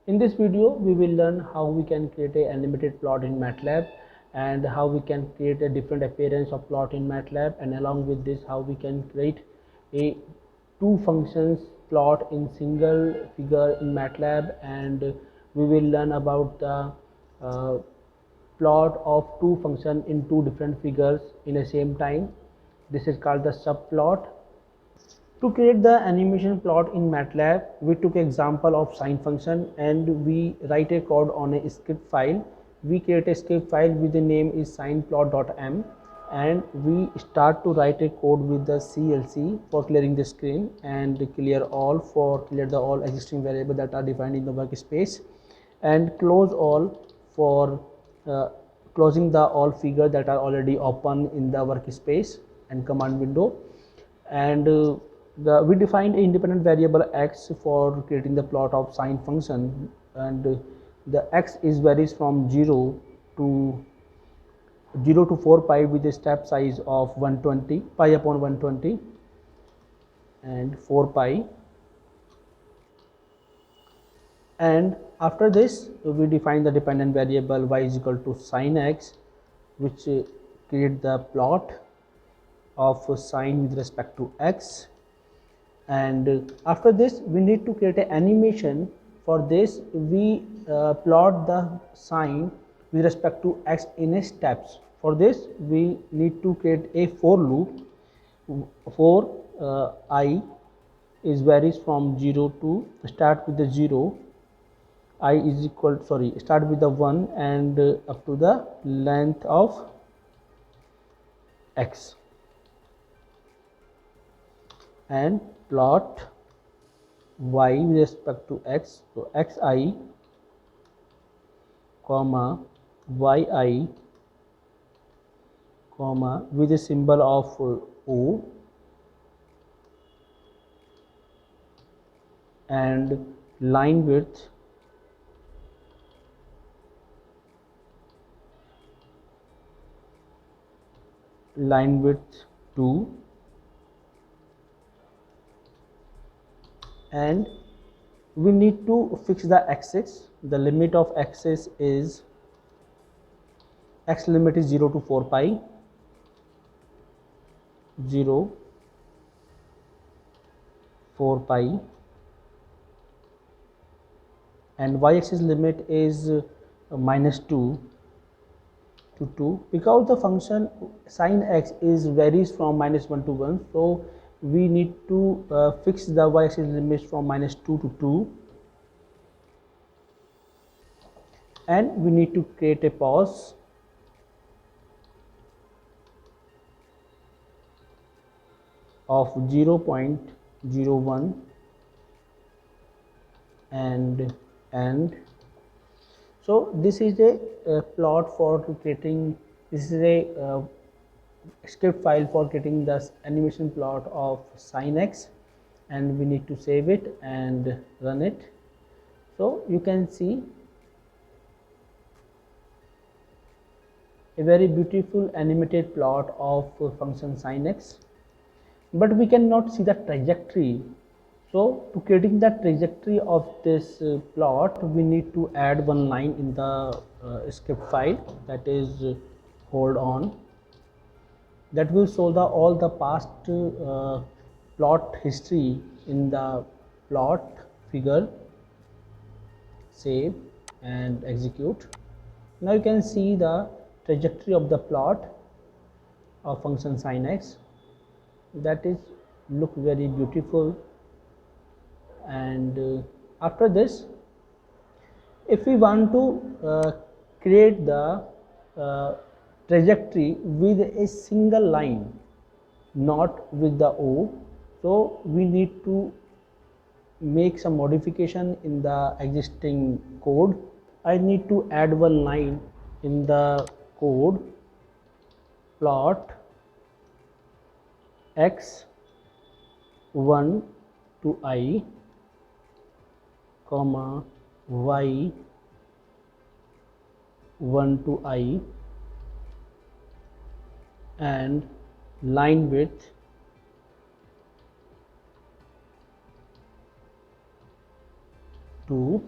In this video, we will learn how we can create an animated plot in MATLAB and how we can create a different appearance of plot in MATLAB, and along with this how we can create a two functions plot in single figure in MATLAB, and we will learn about the uh, plot of two functions in two different figures in the same time. This is called the subplot. To create the animation plot in MATLAB, we took example of sine function and we write a code on a script file. We create a script file with the name is sineplot.m, and we start to write a code with the CLC for clearing the screen and clear the all existing variables that are defined in the workspace, and close all for closing the all figures that are already open in the workspace and command window. And we defined an independent variable x for creating the plot of sine function, and the x is varies from to 0 to 4 pi with a step size of 120 pi upon 120 and 4 pi. And after this we define the dependent variable y is equal to sine x, which create the plot of sine with respect to x. And after this we need to create an animation. For this we plot the sine with respect to x in a steps. For this we need to create a for loop for I is varies from 0 to start with the 0, I is equal start with the 1 and up to the length of x, and plot y with respect to x. So xi comma yi comma with a symbol of O, and line width line width 2, and we need to fix the axis. The limit of axis is x limit is 0 to 4 pi, 0 4 pi, and y axis limit is minus 2 to 2, because the function sine x is varies from minus 1 to 1, so we need to fix the y axis limits from minus 2 to 2, and we need to create a pause of 0.01 and end. So this is a plot for creating, this is a script file for creating the animation plot of sine x, and we need to save it and run it. So you can see a very beautiful animated plot of function sine x, but we cannot see the trajectory. So to creating the trajectory of this plot, we need to add one line in the script file, that is hold on, that will show the all the past plot history in the plot figure. Save and execute. Now you can see the trajectory of the plot of function sine x, that is look very beautiful. And after this, if we want to create the trajectory with a single line, not with the O, so we need to make some modification in the existing code. I need to add one line in the code, plot x 1 to I comma y 1 to I, and line width 2,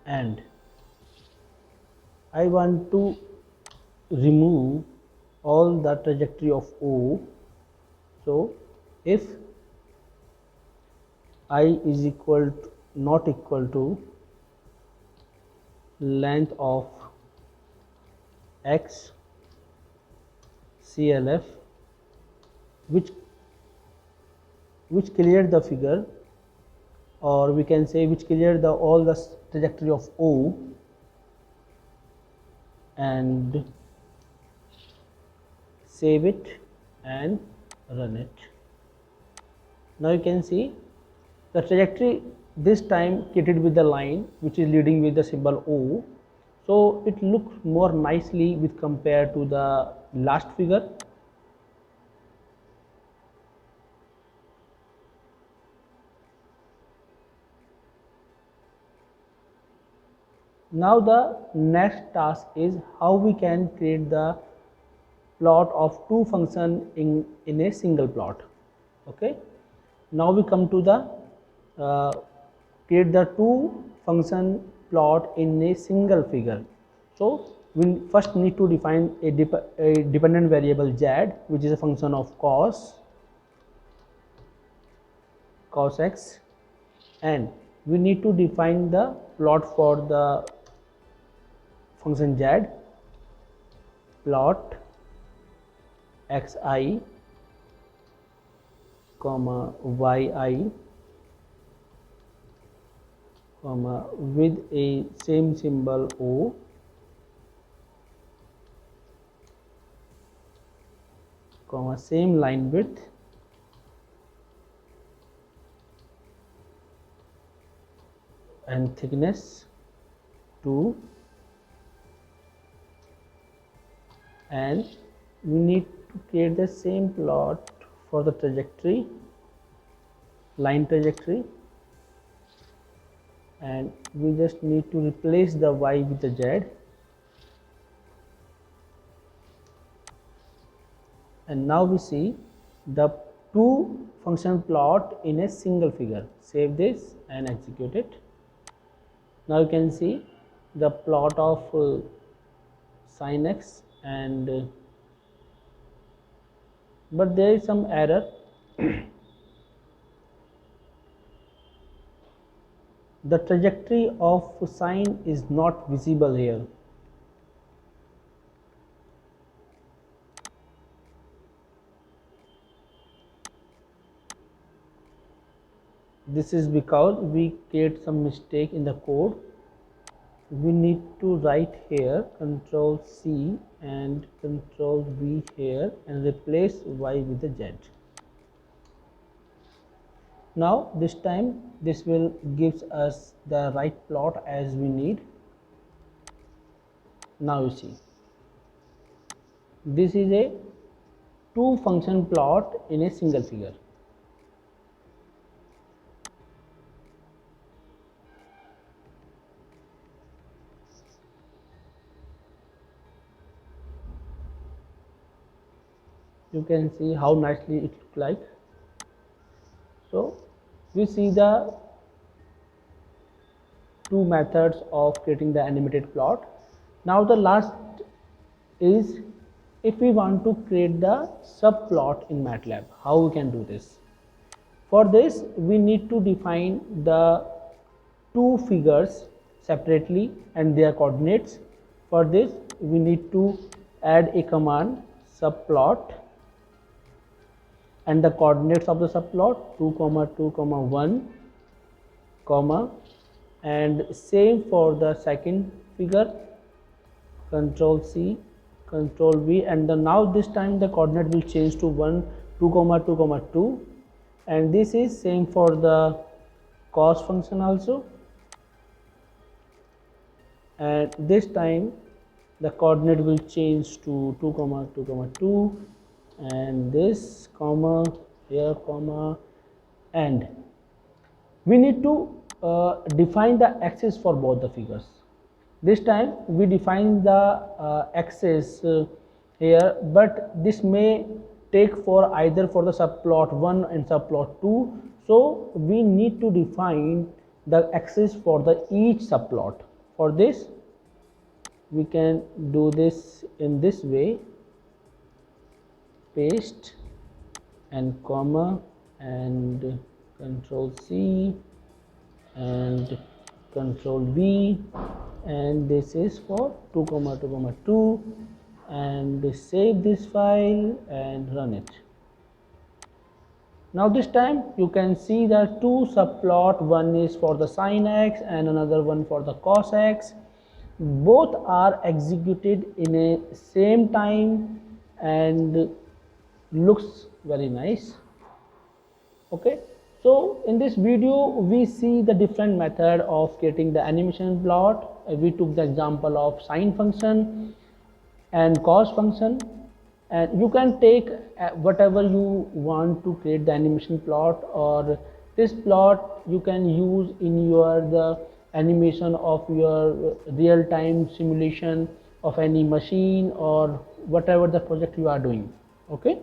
and I want to remove all the trajectory of O. So if I is equal to, not equal to length of x CLF, which cleared the figure, or we can say which cleared the all the trajectory of O, and save it and run it. Now you can see the trajectory this time created with the line which is leading with the symbol O, so it looks more nicely with compared to the last figure. Now the next task is how we can create the plot of two functions in a single plot. Okay, now we come to the create the two function plot in a single figure. So we first need to define a dependent variable z, which is a function of cos x, and we need to define the plot for the function z, plot xi comma yi comma with a same symbol O comma same line width and thickness 2, and we need to create the same plot for the trajectory, line trajectory, and we just need to replace the y with the z, and now we see the two function plot in a single figure. Save this and execute it. Now you can see the plot of sin x, and but there is some error. The trajectory of sine is not visible here. This is because we create some mistake in the code. We need to write here Control C and Control V here and replace y with the z. Now this time this will gives us the right plot as we need. Now you see this is a two function plot in a single figure. You can see how nicely it looks like. So we see the two methods of creating the animated plot. Now the last is if we want to create the subplot in MATLAB, how we can do this. For this we need to define the two figures separately and their coordinates. For this we need to add a command subplot and the coordinates of the subplot 2, 2, 1, comma, and same for the second figure, Control C, Control V, and now this time the coordinate will change to 1, 2, 2, 2, and this is same for the cos function also, and this time the coordinate will change to 2, 2, 2, and this comma here comma, and we need to define the axis for both the figures. This time we define the axis here, but this may take for either for the subplot 1 and subplot 2, so we need to define the axis for the each subplot. For this we can do this in this way, paste and comma and control C and control V, and this is for 2 comma 2 comma 2, and save this file and run it. Now this time you can see that two subplot, one is for the sin x and another one for the cos x. Both are executed in a same time and looks very nice. Okay, so in this video we see the different method of creating the animation plot. We took the example of sine function and cos function, and you can take whatever you want to create the animation plot, or this plot you can use in your the animation of your real-time simulation of any machine or whatever the project you are doing. Okay.